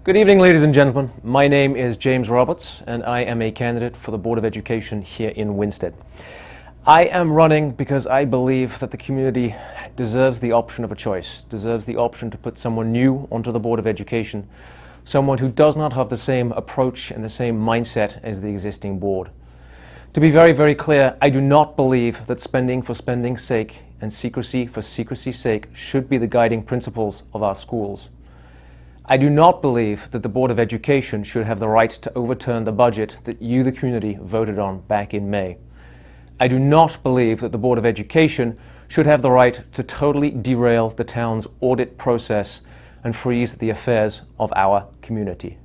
Good evening, ladies and gentlemen. My name is James Roberts, and I am a candidate for the Board of Education here in Winsted. I am running because I believe that the community deserves the option of a choice, deserves the option to put someone new onto the Board of Education, someone who does not have the same approach and the same mindset as the existing board. To be very, very clear, I do not believe that spending for spending's sake and secrecy for secrecy's sake should be the guiding principles of our schools. I do not believe that the Board of Education should have the right to overturn the budget that you, the community, voted on back in May. I do not believe that the Board of Education should have the right to totally derail the town's audit process and freeze the affairs of our community.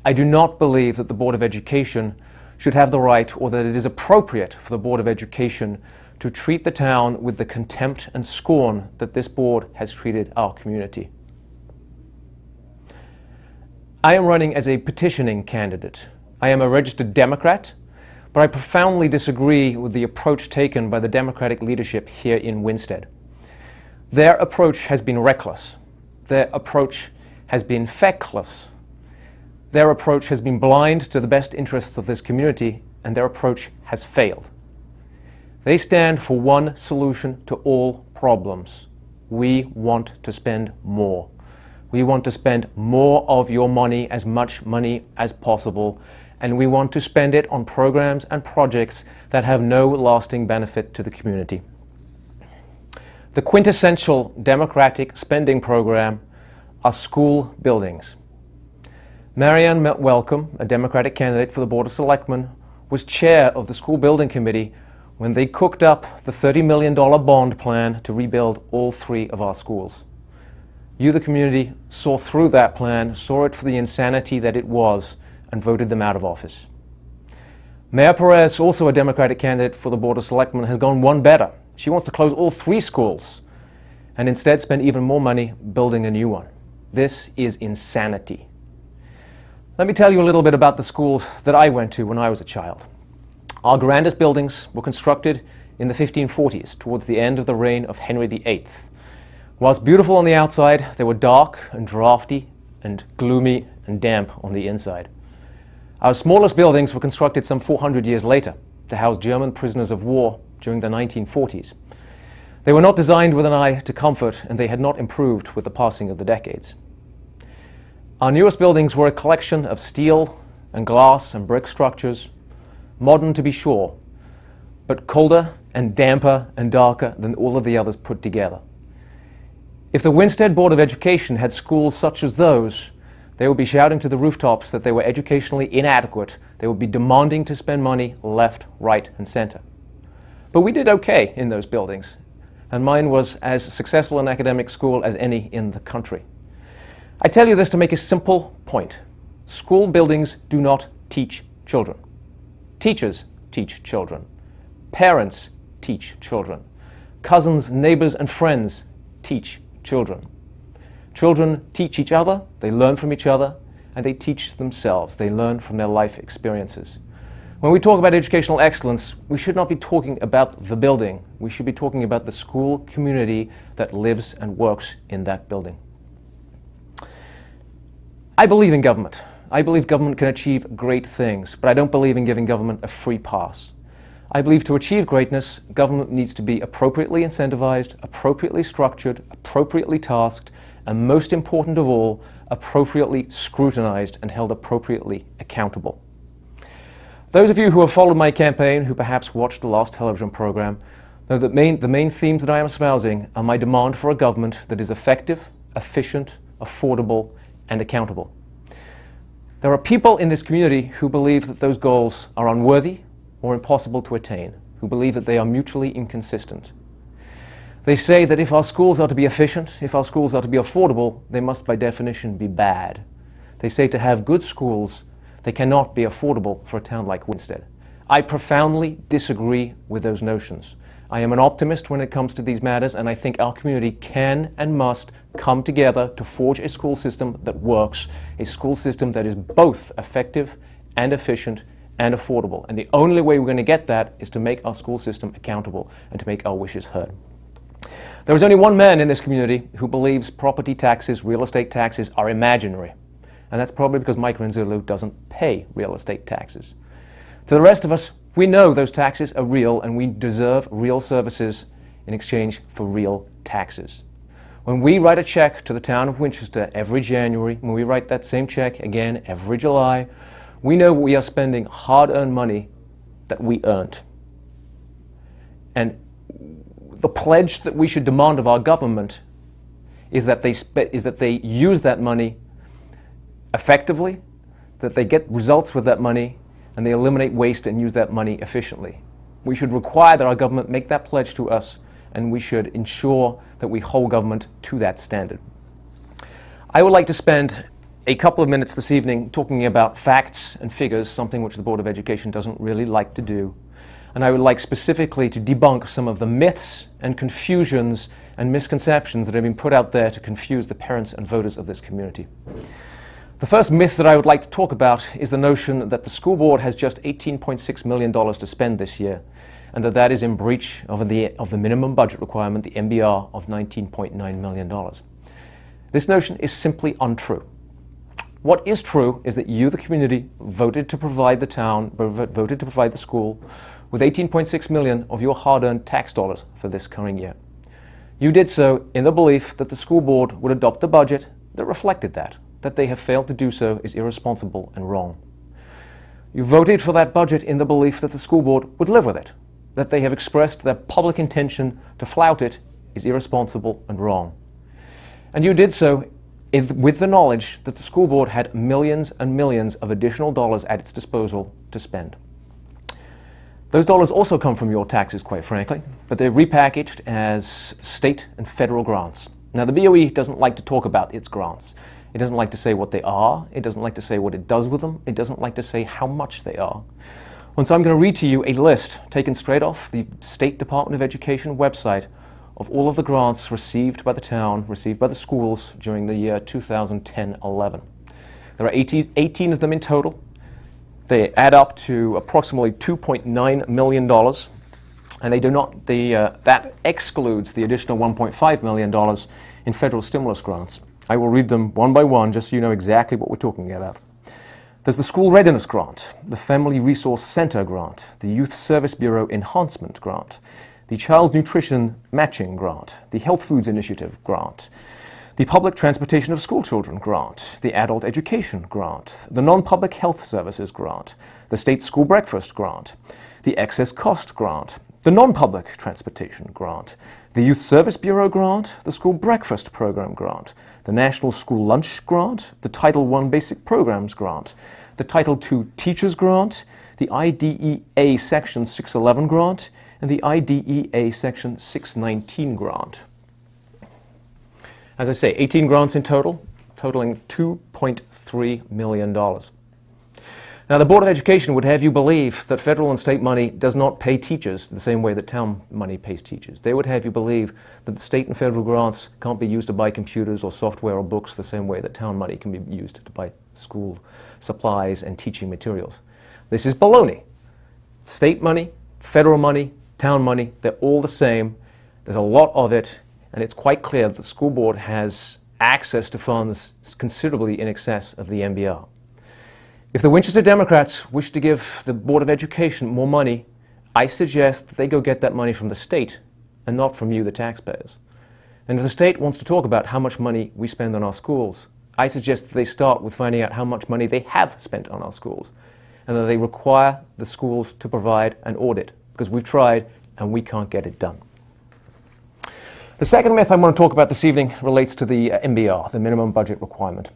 I do not believe that the Board of Education should have the right, or that it is appropriate for the Board of Education to treat the town with the contempt and scorn that this board has treated our community. I am running as a petitioning candidate. I am a registered Democrat, but I profoundly disagree with the approach taken by the Democratic leadership here in Winsted. Their approach has been reckless. Their approach has been feckless. Their approach has been blind to the best interests of this community, and their approach has failed. They stand for one solution to all problems. We want to spend more. We want to spend more of your money, as much money as possible, and we want to spend it on programs and projects that have no lasting benefit to the community. The quintessential Democratic spending program are school buildings. Marianne Welcome, a Democratic candidate for the Board of Selectmen, was chair of the school building committee when they cooked up the $30 million bond plan to rebuild all 3 of our schools. You, the community, saw through that plan, saw it for the insanity that it was, and voted them out of office. Mayor Perez, also a Democratic candidate for the Board of Selectmen, has gone one better. She wants to close all 3 schools and instead spend even more money building a new one. This is insanity. Let me tell you a little bit about the schools that I went to when I was a child. Our grandest buildings were constructed in the 1540s, towards the end of the reign of Henry VIII. Whilst beautiful on the outside, they were dark and drafty and gloomy and damp on the inside. Our smallest buildings were constructed some 400 years later to house German prisoners of war during the 1940s. They were not designed with an eye to comfort, and they had not improved with the passing of the decades. Our newest buildings were a collection of steel and glass and brick structures, modern to be sure, but colder and damper and darker than all of the others put together. If the Winsted Board of Education had schools such as those, they would be shouting to the rooftops that they were educationally inadequate. They would be demanding to spend money left, right, and center. But we did okay in those buildings, and mine was as successful an academic school as any in the country. I tell you this to make a simple point. School buildings do not teach children. Teachers teach children. Parents teach children. Cousins, neighbors, and friends teach children. Children teach each other, they learn from each other, and they teach themselves. They learn from their life experiences. When we talk about educational excellence, we should not be talking about the building. We should be talking about the school community that lives and works in that building. I believe in government. I believe government can achieve great things, but I don't believe in giving government a free pass. I believe to achieve greatness, government needs to be appropriately incentivized, appropriately structured, appropriately tasked, and most important of all, appropriately scrutinized and held appropriately accountable. Those of you who have followed my campaign, who perhaps watched the last television program, know that the main themes that I am espousing are my demand for a government that is effective, efficient, affordable, and accountable. There are people in this community who believe that those goals are unworthy or impossible to attain, who believe that they are mutually inconsistent. They say that if our schools are to be efficient, if our schools are to be affordable, they must by definition be bad. They say to have good schools, they cannot be affordable for a town like Winsted. I profoundly disagree with those notions. I am an optimist when it comes to these matters, and I think our community can and must come together to forge a school system that works, a school system that is both effective and efficient and affordable. And the only way we're going to get that is to make our school system accountable and to make our wishes heard. There is only one man in this community who believes property taxes, real estate taxes are imaginary. and that's probably because Mike Renzullo doesn't pay real estate taxes. To the rest of us, we know those taxes are real and we deserve real services in exchange for real taxes. When we write a check to the town of Winchester every January, when we write that same check again every July, we know we are spending hard-earned money that we earned. And the pledge that we should demand of our government is that they use that money effectively, that they get results with that money, and they eliminate waste and use that money efficiently. We should require that our government make that pledge to us, and we should ensure that we hold government to that standard. I would like to spend a couple of minutes this evening talking about facts and figures, something which the Board of Education doesn't really like to do. And I would like specifically to debunk some of the myths and confusions and misconceptions that have been put out there to confuse the parents and voters of this community. The first myth that I would like to talk about is the notion that the school board has just $18.6 million to spend this year, and that is in breach of the minimum budget requirement, the MBR, of $19.9 million. This notion is simply untrue. What is true is that you, the community, voted to provide the town, voted to provide the school with $18.6 million of your hard-earned tax dollars for this coming year. You did so in the belief that the school board would adopt a budget that reflected that. That they have failed to do so is irresponsible and wrong. You voted for that budget in the belief that the school board would live with it. That they have expressed their public intention to flout it is irresponsible and wrong. And you did so with the knowledge that the school board had millions and millions of additional dollars at its disposal to spend. Those dollars also come from your taxes, quite frankly, but they're repackaged as state and federal grants. Now, the BOE doesn't like to talk about its grants. It doesn't like to say what they are. It doesn't like to say what it does with them. It doesn't like to say how much they are. And so I'm going to read to you a list taken straight off the State Department of Education website of all of the grants received by the town, received by the schools during the year 2010-11. There are 18 of them in total. They add up to approximately $2.9 million, and they do not. That excludes the additional $1.5 million in federal stimulus grants. I will read them one by one, just so you know exactly what we're talking about. There's the School Readiness Grant, the Family Resource Center Grant, the Youth Service Bureau Enhancement Grant, the Child Nutrition Matching Grant, the Health Foods Initiative Grant, the Public Transportation of School Children Grant, the Adult Education Grant, the Non-Public Health Services Grant, the State School Breakfast Grant, the Excess Cost Grant, the Non-Public Transportation Grant, the Youth Service Bureau Grant, the School Breakfast Program Grant, the National School Lunch Grant, the Title I Basic Programs Grant, the Title II Teachers Grant, the IDEA Section 611 Grant, and the IDEA Section 619 Grant. As I say, 18 grants in total, totaling $2.3 million. Now, the Board of Education would have you believe that federal and state money does not pay teachers the same way that town money pays teachers. They would have you believe that the state and federal grants can't be used to buy computers or software or books the same way that town money can be used to buy school supplies and teaching materials. This is baloney. State money, federal money, town money, they're all the same. There's a lot of it. And it's quite clear that the school board has access to funds considerably in excess of the MBR. If the Winchester Democrats wish to give the Board of Education more money, I suggest that they go get that money from the state and not from you, the taxpayers. And if the state wants to talk about how much money we spend on our schools, I suggest that they start with finding out how much money they have spent on our schools and that they require the schools to provide an audit, because we've tried and we can't get it done. The second myth I want to talk about this evening relates to the MBR, the minimum budget requirement.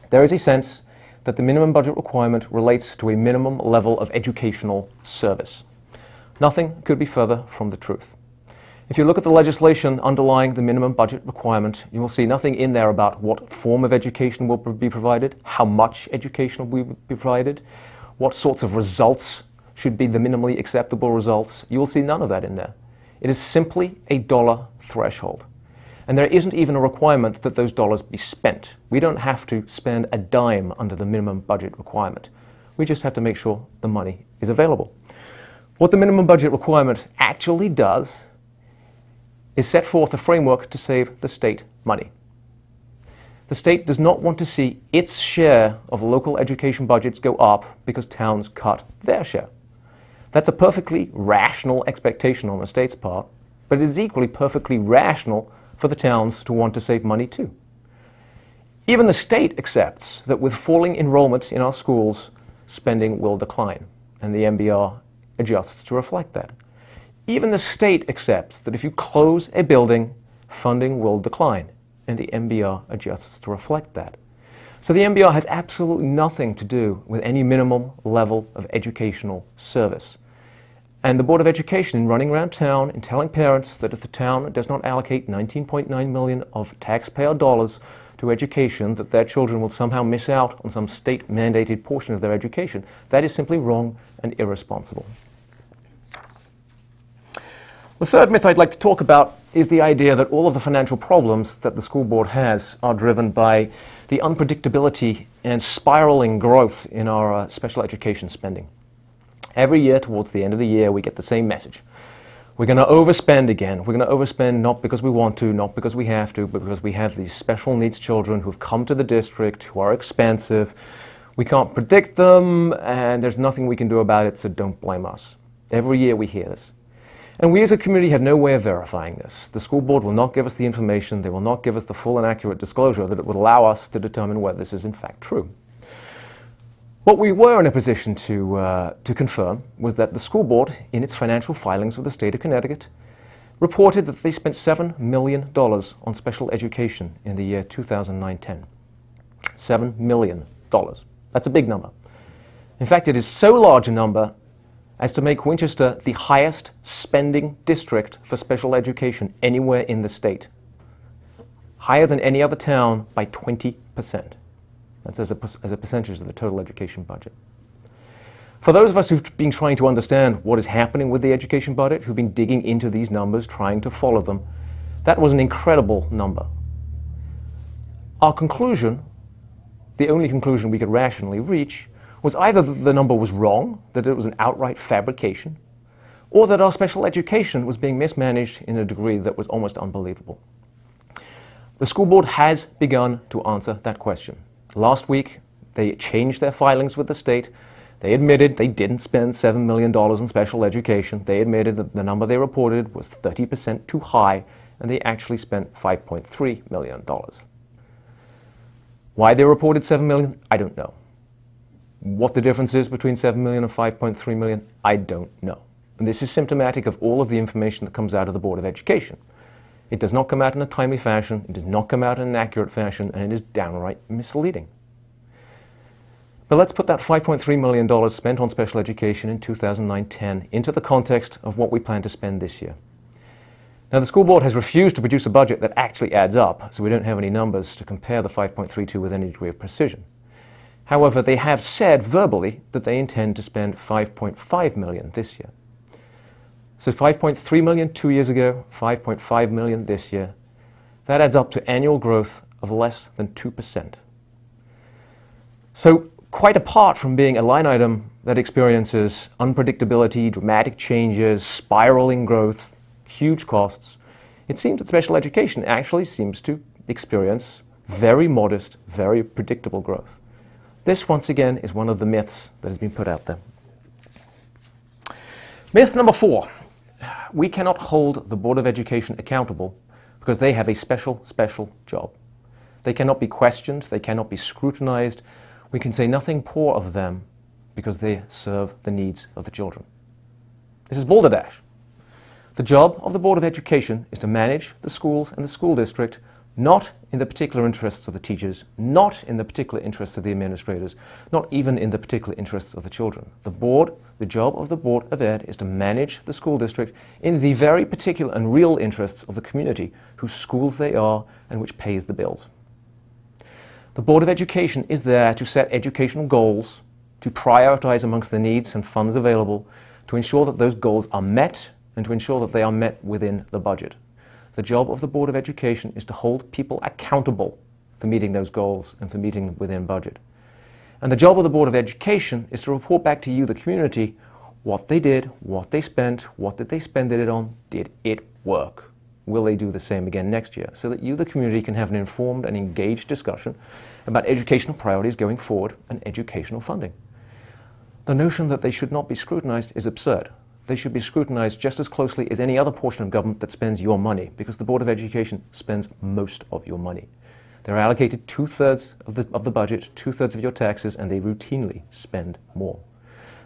There is a sense that the minimum budget requirement relates to a minimum level of educational service. Nothing could be further from the truth. If you look at the legislation underlying the minimum budget requirement, you will see nothing in there about what form of education will be provided, how much education will be provided, what sorts of results should be the minimally acceptable results. You will see none of that in there. It is simply a dollar threshold. And there isn't even a requirement that those dollars be spent. We don't have to spend a dime under the minimum budget requirement. We just have to make sure the money is available. What the minimum budget requirement actually does is set forth a framework to save the state money. The state does not want to see its share of local education budgets go up because towns cut their share. That's a perfectly rational expectation on the state's part, but it is equally perfectly rational for the towns to want to save money too. Even the state accepts that with falling enrollment in our schools, spending will decline, and the MBR adjusts to reflect that. Even the state accepts that if you close a building, funding will decline, and the MBR adjusts to reflect that. So the MBR has absolutely nothing to do with any minimum level of educational service. And the Board of Education, in running around town and telling parents that if the town does not allocate $19.9 million of taxpayer dollars to education, that their children will somehow miss out on some state-mandated portion of their education, that is simply wrong and irresponsible. The third myth I'd like to talk about is the idea that all of the financial problems that the school board has are driven by the unpredictability and spiraling growth in our special education spending. Every year, towards the end of the year, we get the same message. We're going to overspend again. We're going to overspend not because we want to, not because we have to, but because we have these special needs children who've come to the district, who are expensive. We can't predict them, and there's nothing we can do about it, so don't blame us. Every year we hear this. And we as a community have no way of verifying this. The school board will not give us the information. They will not give us the full and accurate disclosure that it would allow us to determine whether this is in fact true. What we were in a position to confirm was that the school board, in its financial filings with the state of Connecticut, reported that they spent $7 million on special education in the year 2009-10. $7 million. That's a big number. In fact, it is so large a number as to make Winchester the highest spending district for special education anywhere in the state. Higher than any other town by 20%. That's as a percentage of the total education budget. For those of us who've been trying to understand what is happening with the education budget, who've been digging into these numbers, trying to follow them, that was an incredible number. Our conclusion, the only conclusion we could rationally reach, was either that the number was wrong, that it was an outright fabrication, or that our special education was being mismanaged in a degree that was almost unbelievable. The school board has begun to answer that question. Last week, they changed their filings with the state. They admitted they didn't spend $7 million in special education. They admitted that the number they reported was 30% too high, and they actually spent $5.3 million. Why they reported $7 million, I don't know. What the difference is between $7 million and $5.3 million, I don't know. And this is symptomatic of all of the information that comes out of the Board of Education. It does not come out in a timely fashion, it does not come out in an accurate fashion, and it is downright misleading. But let's put that $5.3 million spent on special education in 2009-10 into the context of what we plan to spend this year. Now, the school board has refused to produce a budget that actually adds up, so we don't have any numbers to compare the 5.3 to with any degree of precision. However, they have said verbally that they intend to spend $5.5 million this year. So $5.3 million 2 years ago, $5.5 million this year. That adds up to annual growth of less than 2%. So quite apart from being a line item that experiences unpredictability, dramatic changes, spiraling growth, huge costs, it seems that special education actually seems to experience very modest, very predictable growth. This, once again, is one of the myths that has been put out there. Myth number 4. We cannot hold the Board of Education accountable because they have a special job. They cannot be questioned, they cannot be scrutinized. We can say nothing poor of them because they serve the needs of the children. This is balderdash. The job of the Board of Education is to manage the schools and the school district, not in the particular interests of the teachers, not in the particular interests of the administrators, not even in the particular interests of the children. The job of the Board of Ed is to manage the school district in the very particular and real interests of the community whose schools they are and which pays the bills. The Board of Education is there to set educational goals, to prioritize amongst the needs and funds available, to ensure that those goals are met and to ensure that they are met within the budget. The job of the Board of Education is to hold people accountable for meeting those goals and for meeting them within budget. And the job of the Board of Education is to report back to you, the community, what they did, what they spent, what did they spend it on, did it work? will they do the same again next year, so that you, the community, can have an informed and engaged discussion about educational priorities going forward and educational funding. The notion that they should not be scrutinized is absurd. They should be scrutinized just as closely as any other portion of government that spends your money, because the Board of Education spends most of your money. They're allocated 2/3 of the budget, 2/3 of your taxes, and they routinely spend more.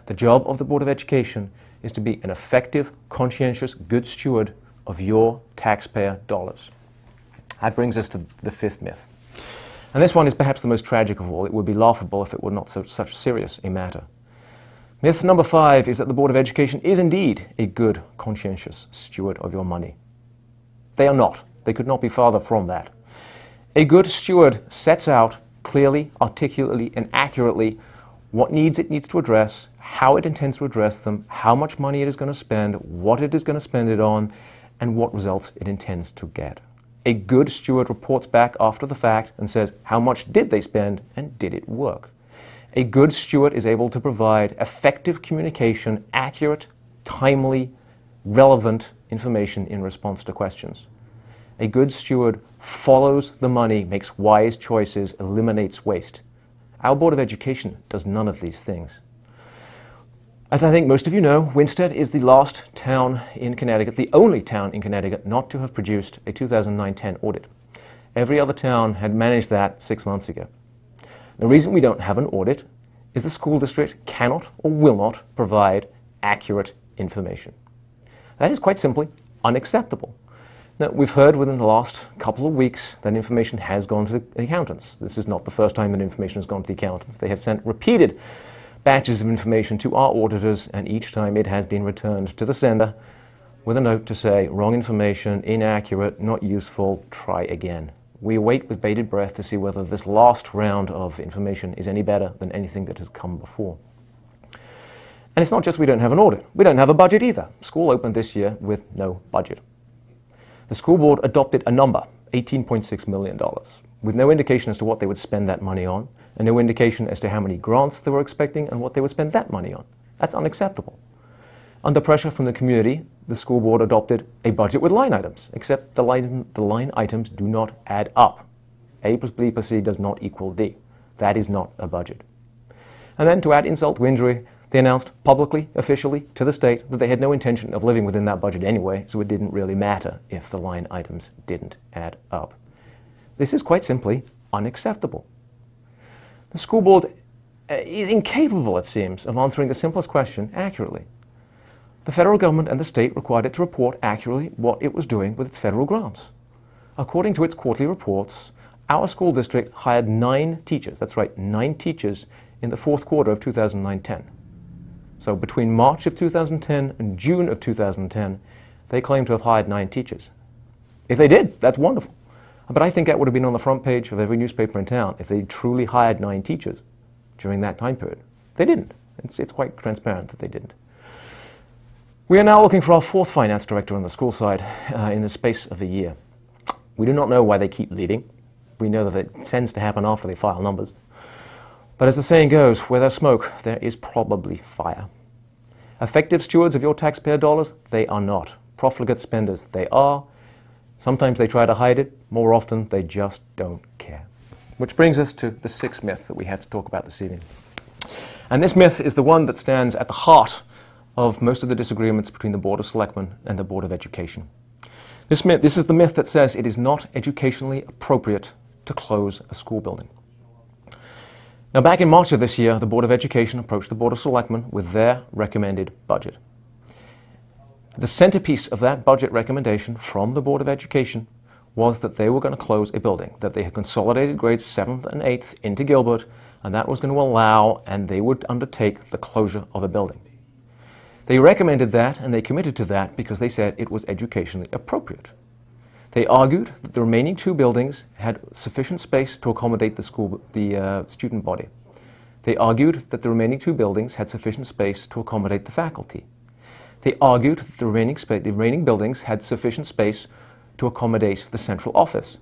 The job of the Board of Education is to be an effective, conscientious, good steward of your taxpayer dollars. That brings us to the fifth myth. And this one is perhaps the most tragic of all. It would be laughable if it were not such serious a matter. Myth number 5 is that the Board of Education is indeed a good, conscientious steward of your money. They are not. They could not be farther from that. A good steward sets out clearly, articulately, and accurately what needs it needs to address, how it intends to address them, how much money it is going to spend, what it is going to spend it on, and what results it intends to get. A good steward reports back after the fact and says, how much did they spend and did it work? A good steward is able to provide effective communication, accurate, timely, relevant information in response to questions. A good steward follows the money, makes wise choices, eliminates waste. Our Board of Education does none of these things. As I think most of you know, Winsted is the last town in Connecticut, the only town in Connecticut not to have produced a 2009-10 audit. Every other town had managed that 6 months ago. The reason we don't have an audit is the school district cannot or will not provide accurate information. That is quite simply unacceptable. Now, we've heard within the last couple of weeks that information has gone to the accountants. This is not the first time that information has gone to the accountants. They have sent repeated batches of information to our auditors, and each time it has been returned to the sender with a note to say, wrong information, inaccurate, not useful, try again. We await with bated breath to see whether this last round of information is any better than anything that has come before. And it's not just we don't have an audit, we don't have a budget either. School opened this year with no budget. The school board adopted a number, $18.6 million, with no indication as to what they would spend that money on, and no indication as to how many grants they were expecting and what they would spend that money on. That's unacceptable. Under pressure from the community, the school board adopted a budget with line items, except the line items do not add up. A plus B plus C does not equal D. That is not a budget. And then, to add insult to injury, they announced publicly, officially, to the state that they had no intention of living within that budget anyway, so it didn't really matter if the line items didn't add up. This is quite simply unacceptable. The school board is incapable, it seems, of answering the simplest question accurately. The federal government and the state required it to report accurately what it was doing with its federal grants. According to its quarterly reports, our school district hired 9 teachers, that's right, 9 teachers, in the fourth quarter of 2009-10. So between March of 2010 and June of 2010, they claim to have hired 9 teachers. If they did, that's wonderful. But I think that would have been on the front page of every newspaper in town if they truly hired 9 teachers during that time period. They didn't. It's quite transparent that they didn't. We are now looking for our 4th finance director on the school side in the space of a year. We do not know why they keep leading. We know that it tends to happen after they file numbers. But as the saying goes, where there's smoke, there is probably fire. Effective stewards of your taxpayer dollars? They are not. Profligate spenders? They are. Sometimes they try to hide it. More often, they just don't care. Which brings us to the 6th myth that we have to talk about this evening. And this myth is the one that stands at the heart of most of the disagreements between the Board of Selectmen and the Board of Education. This is the myth that says it is not educationally appropriate to close a school building. Now, back in March of this year, the Board of Education approached the Board of Selectmen with their recommended budget. The centerpiece of that budget recommendation from the Board of Education was that they were going to close a building, that they had consolidated grades 7th and 8th into Gilbert, and that was going to allow, and they would undertake, the closure of a building. They recommended that, and they committed to that because they said it was educationally appropriate. They argued that the remaining 2 buildings had sufficient space to accommodate the student body. They argued that the remaining 2 buildings had sufficient space to accommodate the faculty. They argued that the remaining buildings had sufficient space to accommodate the central office.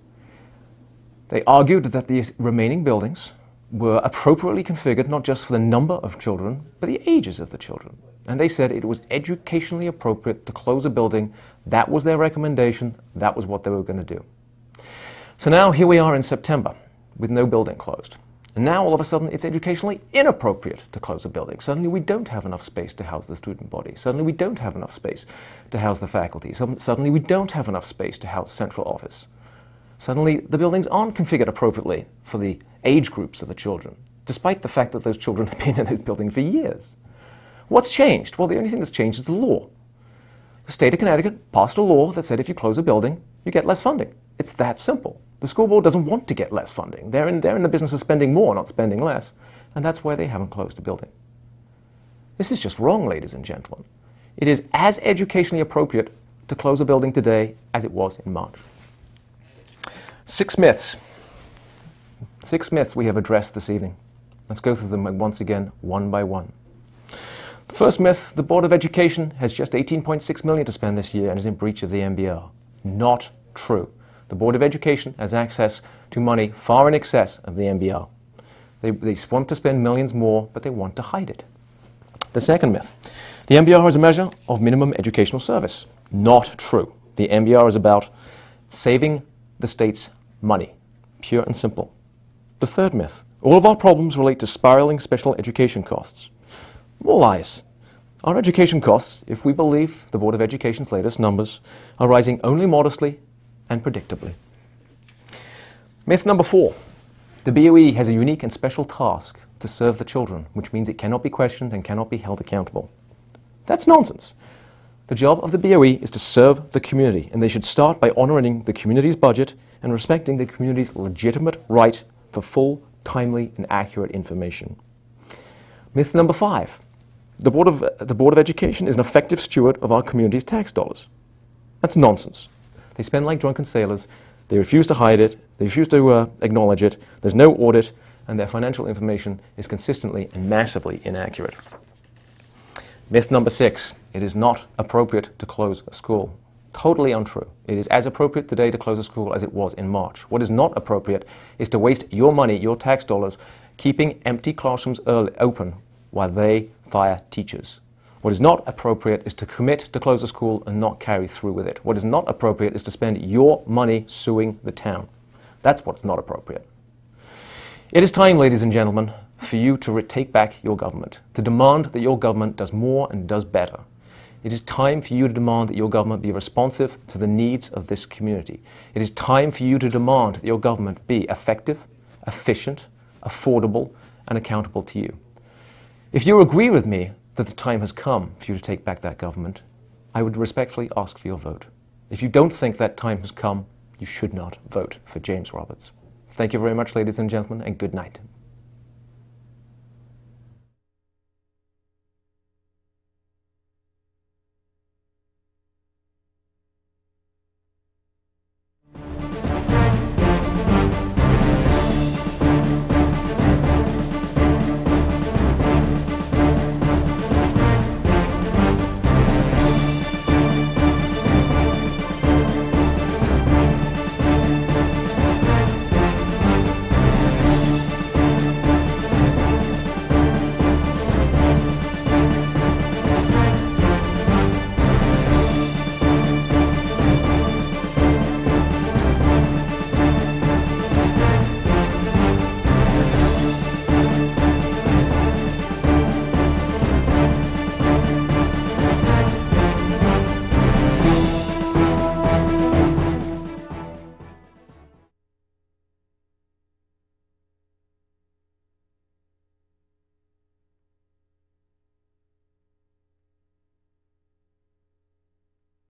They argued that the remaining buildings were appropriately configured not just for the number of children, but the ages of the children. And they said it was educationally appropriate to close a building That was their recommendation. That was what they were going to do. So now here we are in September with no building closed. And now all of a sudden it's educationally inappropriate to close a building. Suddenly we don't have enough space to house the student body. Suddenly we don't have enough space to house the faculty. Suddenly we don't have enough space to house central office. Suddenly the buildings aren't configured appropriately for the age groups of the children, despite the fact that those children have been in those buildings for years. What's changed? Well, the only thing that's changed is the law. The state of Connecticut passed a law that said if you close a building, you get less funding. It's that simple. The school board doesn't want to get less funding. They're in the business of spending more, not spending less, and that's why they haven't closed a building. This is just wrong, ladies and gentlemen. It is as educationally appropriate to close a building today as it was in March. 6 myths. 6 myths we have addressed this evening. Let's go through them once again, one by one. The first myth, the Board of Education has just $18.6 million to spend this year and is in breach of the MBR. Not true. The Board of Education has access to money far in excess of the MBR. They want to spend millions more, but they want to hide it. The second myth, the MBR is a measure of minimum educational service. Not true. The MBR is about saving the state's money, pure and simple. The third myth, all of our problems relate to spiraling special education costs. More lies. Our education costs, if we believe the Board of Education's latest numbers, are rising only modestly and predictably. Myth number 4. The BOE has a unique and special task to serve the children, which means it cannot be questioned and cannot be held accountable. That's nonsense. The job of the BOE is to serve the community, and they should start by honoring the community's budget and respecting the community's legitimate right for full, timely, and accurate information. Myth number 5. The Board of Education is an effective steward of our community's tax dollars. That's nonsense. They spend like drunken sailors. They refuse to hide it. They refuse to acknowledge it. There's no audit, and their financial information is consistently and massively inaccurate. Myth number 6. It is not appropriate to close a school. Totally untrue. It is as appropriate today to close a school as it was in March. What is not appropriate is to waste your money, your tax dollars, keeping empty classrooms open while they fire teachers. What is not appropriate is to commit to close a school and not carry through with it. What is not appropriate is to spend your money suing the town. That's what's not appropriate. It is time, ladies and gentlemen, for you to take back your government, to demand that your government does more and does better. It is time for you to demand that your government be responsive to the needs of this community. It is time for you to demand that your government be effective, efficient, affordable, and accountable to you. If you agree with me that the time has come for you to take back that government, I would respectfully ask for your vote. If you don't think that time has come, you should not vote for James Roberts. Thank you very much, ladies and gentlemen, and good night.